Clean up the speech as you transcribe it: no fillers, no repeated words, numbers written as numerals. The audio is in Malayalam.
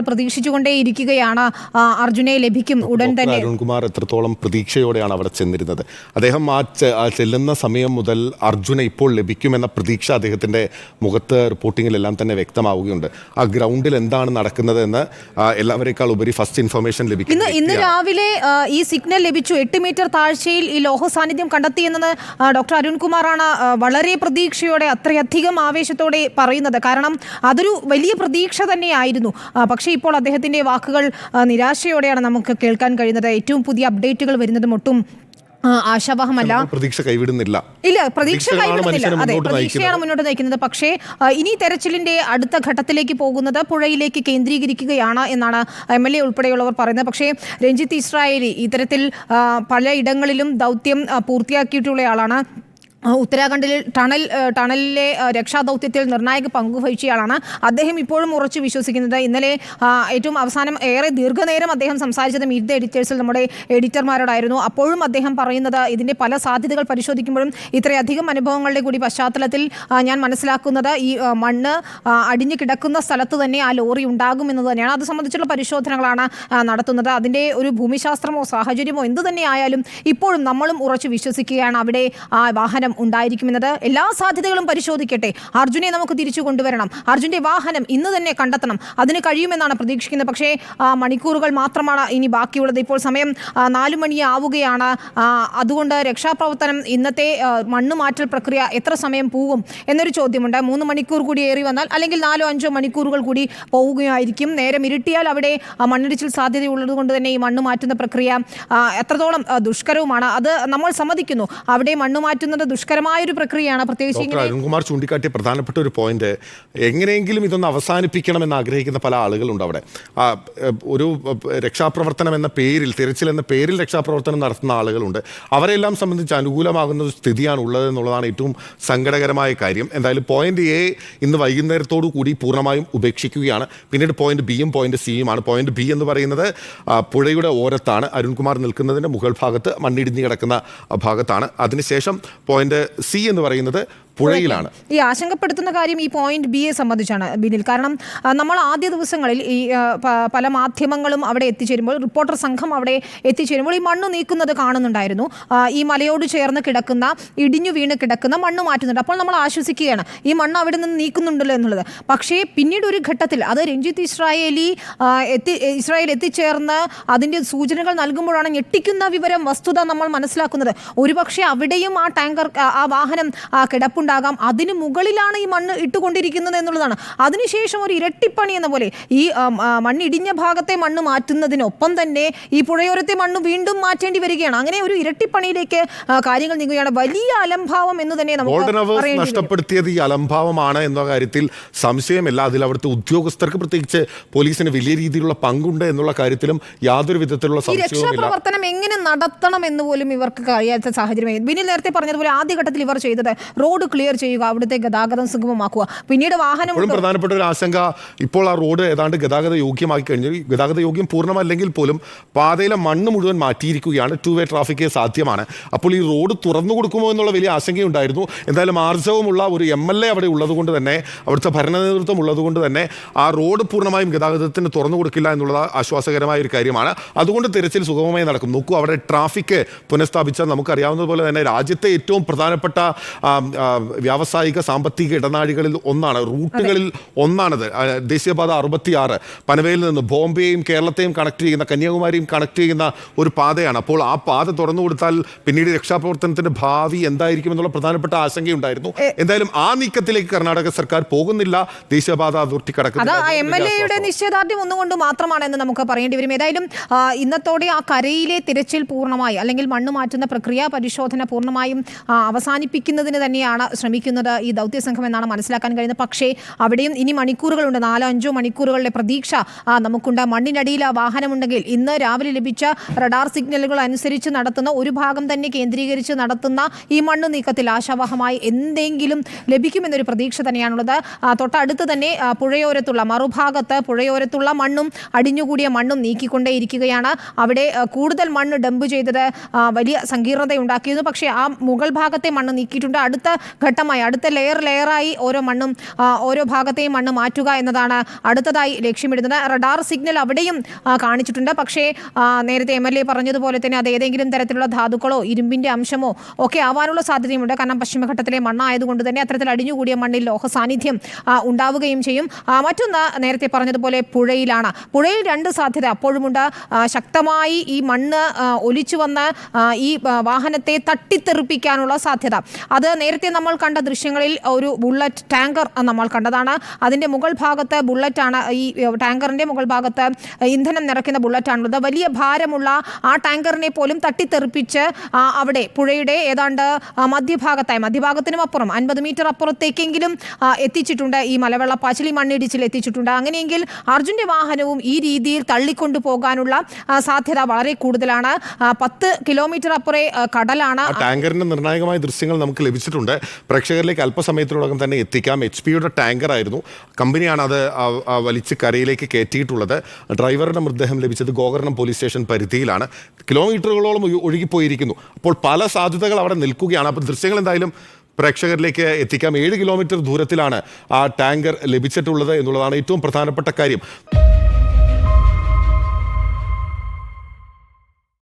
പ്രതീക്ഷിച്ചുകൊണ്ടേയിരിക്കുകയാണ് അർജുനെ ലഭിക്കും ഉടൻ തന്നെ. അരുൺകുമാർ എത്രത്തോളം പ്രതീക്ഷയോടെയാണ് അവിടെ ചെന്നിരുന്നത്. അദ്ദേഹം ആ ചെല്ലുന്ന സമയം മുതൽ അർജുനെ ഇപ്പോൾ ലഭിക്കുമെന്ന പ്രതീക്ഷ അദ്ദേഹത്തിന്റെ മുഖത്ത് റിപ്പോർട്ടിങ്ങിലെല്ലാം തന്നെ വ്യക്തമാവുകയുണ്ട്. ആ ഗ്രൗണ്ടിൽ എന്താണ് നടക്കുന്നത് എന്ന് എല്ലാവരേക്കാൾ ഉപരി ഫസ്റ്റ് ഇൻഫർമേഷൻ ലഭിക്കും. ഇന്ന് രാവിലെ ഈ സിഗ്നൽ ലഭിച്ചു. 8 മീറ്റർ താഴ്ചയിൽ ഈ ലോഹ സാന്നിധ്യം കണ്ടെത്തിയെന്നത് ഡോക്ടർ അരുൺകുമാറാണ് വളരെ പ്രതീക്ഷയോടെ അത്രയധികം ആവേശത്തോടെ പറയുന്നത്. കാരണം അതൊരു വലിയ പ്രതീക്ഷ തന്നെയായിരുന്നു. പക്ഷേ ഇപ്പോൾ അദ്ദേഹത്തിന്റെ വാക്കുകൾ നിരാശയോടെയാണ് നമുക്ക് കേൾക്കാൻ കഴിയുന്നത്. ഏറ്റവും പുതിയ അപ്ഡേറ്റുകൾ വരുന്നതും ഒട്ടും ആശാവഹമല്ല. പ്രതീക്ഷ കൈവിടുന്നില്ല. ഇല്ല, പ്രതീക്ഷ കൈവിടുന്നില്ല. അതെ, പ്രതീക്ഷയാണ് മുന്നോട്ട് നയിക്കുന്നത്. പക്ഷേ ഇനി തെരച്ചിലിന്റെ അടുത്ത ഘട്ടത്തിലേക്ക് പോകുന്നത് പുഴയിലേക്ക് കേന്ദ്രീകരിക്കുകയാണ് എന്നാണ് MLA ഉൾപ്പെടെയുള്ളവർ പറയുന്നത്. പക്ഷേ രഞ്ജിത്ത് ഇസ്രായേലി ഇത്തരത്തിൽ പലയിടങ്ങളിലും ദൗത്യം പൂർത്തിയാക്കിയിട്ടുള്ളയാളാണ്. ഉത്തരാഖണ്ഡിൽ ടണലിലെ രക്ഷാദൗത്യത്തിൽ നിർണായക പങ്കുവഹിച്ചയാളാണ്. അദ്ദേഹം ഇപ്പോഴും ഉറച്ചു വിശ്വസിക്കുന്നത്. ഇന്നലെ ഏറ്റവും അവസാനം ഏറെ ദീർഘനേരം അദ്ദേഹം സംസാരിച്ചത് മീറ്റ് ദ എഡിറ്റേഴ്സിൽ നമ്മുടെ എഡിറ്റർമാരോടായിരുന്നു. അപ്പോഴും അദ്ദേഹം പറയുന്നത് ഇതിൻ്റെ പല സാധ്യതകൾ പരിശോധിക്കുമ്പോഴും ഇത്രയധികം അനുഭവങ്ങളുടെ കൂടി പശ്ചാത്തലത്തിൽ ഞാൻ മനസ്സിലാക്കുന്നത് ഈ മണ്ണ് അടിഞ്ഞു കിടക്കുന്ന സ്ഥലത്ത് തന്നെ ആ ലോറി ഉണ്ടാകുമെന്നത് തന്നെയാണ്. അത് സംബന്ധിച്ചുള്ള പരിശോധനകളാണ് നടത്തുന്നത്. അതിൻ്റെ ഒരു ഭൂമിശാസ്ത്രമോ സാഹചര്യമോ എന്തു തന്നെ ആയാലും ഇപ്പോഴും നമ്മളും ഉറച്ചു വിശ്വസിക്കുകയാണ് അവിടെ ആ വാഹനം ഉണ്ടായിരിക്കുമെന്നത്. എല്ലാ സാധ്യതകളും പരിശോധിക്കട്ടെ. അർജുനെ നമുക്ക് തിരിച്ചു കൊണ്ടുവരണം. അർജുന്റെ വാഹനം ഇന്ന് തന്നെ കണ്ടെത്തണം. അതിന് കഴിയുമെന്നാണ് പ്രതീക്ഷിക്കുന്നത്. പക്ഷേ മണിക്കൂറുകൾ മാത്രമാണ് ഇനി ബാക്കിയുള്ളത്. ഇപ്പോൾ സമയം 4 മണിയാവുകയാണ്. അതുകൊണ്ട് രക്ഷാപ്രവർത്തനം ഇന്നത്തെ മണ്ണുമാറ്റൽ പ്രക്രിയ എത്ര സമയം പോകും എന്നൊരു ചോദ്യമുണ്ട്. 3 മണിക്കൂർ കൂടി ഏറി വന്നാൽ അല്ലെങ്കിൽ 4-5 മണിക്കൂറുകൾ കൂടി പോവുകയായിരിക്കും. നേരം ഇരുട്ടിയാൽ അവിടെ മണ്ണിടിച്ചിൽ സാധ്യതയുള്ളത് കൊണ്ട് തന്നെ ഈ മണ്ണ് മാറ്റുന്ന പ്രക്രിയ എത്രത്തോളം ദുഷ്കരവുമാണ്. അത് നമ്മൾ സമ്മതിക്കുന്നു. അവിടെ മണ്ണ് മാറ്റുന്നത് ദുഷ്കരമായൊരു പ്രക്രിയയാണ്. പ്രത്യേകിച്ച് അരുൺകുമാർ ചൂണ്ടിക്കാട്ടിയ പ്രധാനപ്പെട്ട ഒരു പോയിന്റ്, എങ്ങനെയെങ്കിലും ഇതൊന്ന് അവസാനിപ്പിക്കണമെന്ന് ആഗ്രഹിക്കുന്ന പല ആളുകളുണ്ട് അവിടെ. ഒരു രക്ഷാപ്രവർത്തനം എന്ന പേരിൽ, തിരച്ചിൽ എന്ന പേരിൽ രക്ഷാപ്രവർത്തനം നടത്തുന്ന ആളുകളുണ്ട്. അവരെല്ലാം സംബന്ധിച്ച് അനുകൂലമാകുന്ന സ്ഥിതിയാണ് ഉള്ളത് എന്നുള്ളതാണ് ഏറ്റവും സങ്കടകരമായ കാര്യം. എന്തായാലും പോയിന്റ് എ ഇന്ന് വൈകുന്നേരത്തോടു കൂടി പൂർണ്ണമായും ഉപേക്ഷിക്കുകയാണ്. പിന്നീട് പോയിന്റ് ബിയും പോയിന്റ് സിയുമാണ്. പോയിന്റ് ബി എന്ന് പറയുന്നത് പുഴയുടെ ഓരത്താണ്. അരുൺകുമാർ നിൽക്കുന്നതിൻ്റെ മുകൾ ഭാഗത്ത് മണ്ണിടിഞ്ഞ് കിടക്കുന്ന ഭാഗത്താണ്. അതിനുശേഷം പോയിന്റ് സി എന്ന് പറയുന്നത് പുഴയിലാണ്. ഈ ആശങ്കപ്പെടുത്തുന്ന കാര്യം ഈ പോയിന്റ് ബിയെ സംബന്ധിച്ചാണ് ബിനിൽ. കാരണം നമ്മൾ ആദ്യ ദിവസങ്ങളിൽ ഈ പല മാധ്യമങ്ങളും അവിടെ എത്തിച്ചേരുമ്പോൾ, റിപ്പോർട്ടർ സംഘം അവിടെ എത്തിച്ചേരുമ്പോൾ ഈ മണ്ണ് നീക്കുന്നത് കാണുന്നുണ്ടായിരുന്നു. ഈ മലയോട് ചേർന്ന് കിടക്കുന്ന, ഇടിഞ്ഞു വീണ് കിടക്കുന്ന മണ്ണ് മാറ്റുന്നുണ്ട്. അപ്പോൾ നമ്മൾ ആശ്വസിക്കുകയാണ് ഈ മണ്ണ് അവിടെ നിന്ന് നീക്കുന്നുണ്ടല്ലോ എന്നുള്ളത്. പക്ഷേ പിന്നീട് ഒരു ഘട്ടത്തിൽ അത് രഞ്ജിത്ത് ഇസ്രായേൽ എത്തിച്ചേർന്ന് അതിൻ്റെ സൂചനകൾ നൽകുമ്പോഴാണ് ഞെട്ടിക്കുന്ന വിവരം, വസ്തുത നമ്മൾ മനസ്സിലാക്കുന്നത്. ഒരുപക്ഷെ അവിടെയും ആ ടാങ്കർ, ആ വാഹനം കിടപ്പുണ്ടാകാം. അതിന് മുകളിലാണ് ഈ മണ്ണ് ഇട്ടുകൊണ്ടിരിക്കുന്നത് എന്നുള്ളതാണ്. അതിനുശേഷം ഒരു ഇരട്ടിപ്പണി എന്ന പോലെ ഈ മണ്ണിടിഞ്ഞ ഭാഗത്തെ മണ്ണ് മാറ്റുന്നതിനൊപ്പം തന്നെ ഈ പുഴയോരത്തെ മണ്ണ് വീണ്ടും മാറ്റേണ്ടി വരികയാണ്. അങ്ങനെ ഒരു ഇരട്ടിപ്പണിയിലേക്ക് കാര്യങ്ങൾ നീങ്ങുകയാണ്. വലിയ അലംഭാവം എന്ന് തന്നെ നമുക്ക് നഷ്ടപ്പെടുത്തിയത് ഈ അലംഭാവമാണ് എന്ന കാര്യത്തിൽ സംശയമില്ല. അതിൽ അവിടുത്തെ ഉദ്യോഗസ്ഥർക്ക്, പ്രത്യേകിച്ച് പോലീസിന് വലിയ രീതിയിലുള്ള പങ്കുണ്ട് എന്നുള്ള കാര്യത്തിലും യാതൊരു വിധത്തിലുള്ള സംശയവുമില്ല. രക്ഷാപ്രവർത്തനം എങ്ങനെ നടത്തണം എന്ന് പോലും ഇവർക്ക് കഴിയാത്ത സാഹചര്യം. ബിനിൽ നേരത്തെ പറഞ്ഞതുപോലെ ആദ്യഘട്ടത്തിൽ ഇവർ ചെയ്തത് റോഡ് ക്ലിയർ ചെയ്യുക, അവിടുത്തെ ഗതാഗതം സുഗമമാക്കുക. പിന്നീട് വാഹനം പ്രധാനപ്പെട്ട ഒരു ആശങ്ക, ഇപ്പോൾ ആ റോഡ് ഏതാണ്ട് ഗതാഗത യോഗ്യമാക്കി കഴിഞ്ഞു. ഗതാഗത യോഗ്യം പൂർണ്ണമല്ലെങ്കിൽ പോലും പാതയിലെ മണ്ണ് മുഴുവൻ മാറ്റിയിരിക്കുകയാണ്. 2-വേ ട്രാഫിക് സാധ്യമാണ്. അപ്പോൾ ഈ റോഡ് തുറന്നു കൊടുക്കുമോ എന്നുള്ള വലിയ ആശങ്കയുണ്ടായിരുന്നു. എന്തായാലും ആർജവമുള്ള ഒരു MLA അവിടെ ഉള്ളതുകൊണ്ട് തന്നെ, അവിടുത്തെ ഭരണ നേതൃത്വം ഉള്ളതുകൊണ്ട് തന്നെ ആ റോഡ് പൂർണ്ണമായും ഗതാഗതത്തിന് തുറന്നു കൊടുക്കില്ല എന്നുള്ളത് ആശ്വാസകരമായ ഒരു കാര്യമാണ്. അതുകൊണ്ട് തിരച്ചിൽ സുഗമമായി നടക്കും. നോക്കൂ, അവിടെ ട്രാഫിക് പുനഃസ്ഥാപിച്ചാൽ നമുക്കറിയാവുന്നതുപോലെ തന്നെ രാജ്യത്തെ ഏറ്റവും പ്രധാനപ്പെട്ട വ്യാവസായിക സാമ്പത്തിക ഇടനാഴികളിൽ ഒന്നാണ്, റൂട്ടുകളിൽ ഒന്നാണത്. ദേശീയപാത 66 പനവേലിൽ നിന്ന് ബോംബെയും കേരളത്തെയും കണക്ട് ചെയ്യുന്ന, കന്യാകുമാരിയും കണക്ട് ചെയ്യുന്ന ഒരു പാതയാണ്. അപ്പോൾ ആ പാത തുറന്നു കൊടുത്താൽ പിന്നീട് രക്ഷാപ്രവർത്തനത്തിന്റെ ഭാവി എന്തായിരിക്കും എന്നുള്ള പ്രധാനപ്പെട്ട ആശങ്കയുണ്ടായിരുന്നു. എന്തായാലും ആ നീക്കത്തിലേക്ക് കർണാടക സർക്കാർ പോകുന്നില്ല. ദേശീയപാത അതിർത്തി കടക്കുന്നത് MLAയുടെ നിശ്ചയദാർഢ്യം ഒന്നുകൊണ്ട് മാത്രമാണെന്ന് നമുക്ക് പറയേണ്ടി വരും. ഏതായാലും ഇന്നത്തോടെ ആ കരയിലെ തിരച്ചിൽ പൂർണ്ണമായി, അല്ലെങ്കിൽ മണ്ണ് മാറ്റുന്ന പ്രക്രിയ, പരിശോധന പൂർണ്ണമായും അവസാനിപ്പിക്കുന്നതിന് തന്നെയാണ് ശ്രമിക്കുന്നത് ഈ ദൗത്യസംഘം എന്നാണ് മനസ്സിലാക്കാൻ കഴിയുന്നത്. പക്ഷേ അവിടെയും ഇനി മണിക്കൂറുകളുണ്ട്. 4-5 മണിക്കൂറുകളുടെ പ്രതീക്ഷ നമുക്കുണ്ട്. മണ്ണിനടിയിൽ ആ വാഹനമുണ്ടെങ്കിൽ ഇന്ന് രാവിലെ ലഭിച്ച റഡാർ സിഗ്നലുകൾ അനുസരിച്ച് നടത്തുന്ന, ഒരു ഭാഗം തന്നെ കേന്ദ്രീകരിച്ച് നടത്തുന്ന ഈ മണ്ണ് നീക്കത്തിൽ ആശാവഹമായി എന്തെങ്കിലും ലഭിക്കുമെന്നൊരു പ്രതീക്ഷ തന്നെയാണുള്ളത്. തൊട്ടടുത്ത് തന്നെ പുഴയോരത്തുള്ള, മറുഭാഗത്ത് പുഴയോരത്തുള്ള മണ്ണും അടിഞ്ഞുകൂടിയ മണ്ണും നീക്കിക്കൊണ്ടേയിരിക്കുകയാണ്. അവിടെ കൂടുതൽ മണ്ണ് ഡംപ് ചെയ്തത് വലിയ സങ്കീർണതയുണ്ടാക്കിയിരുന്നു. പക്ഷേ ആ മുകൾ ഭാഗത്തെ മണ്ണ് നീക്കിയിട്ടുണ്ട്. അടുത്ത ഘട്ടമായി അടുത്ത ലെയറായി ഓരോ മണ്ണും ഓരോ ഭാഗത്തെയും മണ്ണ് മാറ്റുക എന്നതാണ് അടുത്തതായി ലക്ഷ്യമിടുന്നത്. റഡാർ സിഗ്നൽ അവിടെയും കാണിച്ചിട്ടുണ്ട്. പക്ഷേ നേരത്തെ MLA പറഞ്ഞതുപോലെ തന്നെ അത് ഏതെങ്കിലും തരത്തിലുള്ള ധാതുക്കളോ ഇരുമ്പിന്റെ അംശമോ ഒക്കെ ആവാനുള്ള സാധ്യതയുമുണ്ട്. കാരണം പശ്ചിമഘട്ടത്തിലെ മണ്ണായതുകൊണ്ട് തന്നെ അത്തരത്തിൽ അടിഞ്ഞുകൂടിയ മണ്ണിൽ ലോഹ സാന്നിധ്യം ഉണ്ടാവുകയും ചെയ്യും. മറ്റൊന്ന് നേരത്തെ പറഞ്ഞതുപോലെ പുഴയിലാണ്. പുഴയിൽ രണ്ട് സാധ്യത അപ്പോഴുമുണ്ട്. ശക്തമായി ഈ മണ്ണ് ഒലിച്ചു വന്ന് ഈ വാഹനത്തെ തട്ടിത്തെറിപ്പിക്കാനുള്ള സാധ്യത. അത് നേരത്തെ നമ്മൾ കണ്ട ദൃശ്യങ്ങളിൽ ഒരു ബുള്ളറ്റ് ടാങ്കർ നമ്മൾ കണ്ടതാണ്. അതിൻ്റെ മുകൾ ഭാഗത്ത് ബുള്ളറ്റാണ്, ഈ ടാങ്കറിൻ്റെ മുകൾ ഭാഗത്ത് ഇന്ധനം നിറയ്ക്കുന്ന ബുള്ളറ്റാണുള്ളത്. വലിയ ഭാരമുള്ള ആ ടാങ്കറിനെ പോലും തട്ടിത്തെറിപ്പിച്ച് അവിടെ പുഴയുടെ ഏതാണ്ട് മധ്യഭാഗത്തിനും അപ്പുറം 50 മീറ്റർ അപ്പുറത്തേക്കെങ്കിലും എത്തിച്ചിട്ടുണ്ട്. ഈ മലവെള്ളപ്പാച്ചിൽ, ഈ മണ്ണിടിച്ചിൽ എത്തിച്ചിട്ടുണ്ട്. അങ്ങനെയെങ്കിൽ അർജുൻ്റെ വാഹനവും ഈ രീതിയിൽ തള്ളിക്കൊണ്ടു പോകാനുള്ള സാധ്യത വളരെ കൂടുതലാണ്. 10 കിലോമീറ്റർ അപ്പുറേ കടലാണ്. ടാങ്കറിന്റെ നിർണായകമായ ദൃശ്യങ്ങൾ നമുക്ക് ലഭിച്ചിട്ടുണ്ട്. പ്രേക്ഷകരിലേക്ക് അല്പസമയത്തിനോടകം തന്നെ എത്തിക്കാം. HP-യുടെ ടാങ്കർ ആയിരുന്നു. കമ്പനിയാണ് അത് വലിച്ച് കരയിലേക്ക് കയറ്റിയിട്ടുള്ളത്. ഡ്രൈവറുടെ മൃതദേഹം ലഭിച്ചത് ഗോകർണം പോലീസ് സ്റ്റേഷൻ പരിധിയിലാണ്. കിലോമീറ്ററുകളോളം ഒഴുകിപ്പോയിരിക്കുന്നു. അപ്പോൾ പല സാധ്യതകൾ അവിടെ നിൽക്കുകയാണ്. അപ്പോൾ ദൃശ്യങ്ങൾ എന്തായാലും പ്രേക്ഷകരിലേക്ക് എത്തിക്കാം. 7 കിലോമീറ്റർ ദൂരത്തിലാണ് ആ ടാങ്കർ ലഭിച്ചിട്ടുള്ളത് എന്നുള്ളതാണ് ഏറ്റവും പ്രധാനപ്പെട്ട കാര്യം.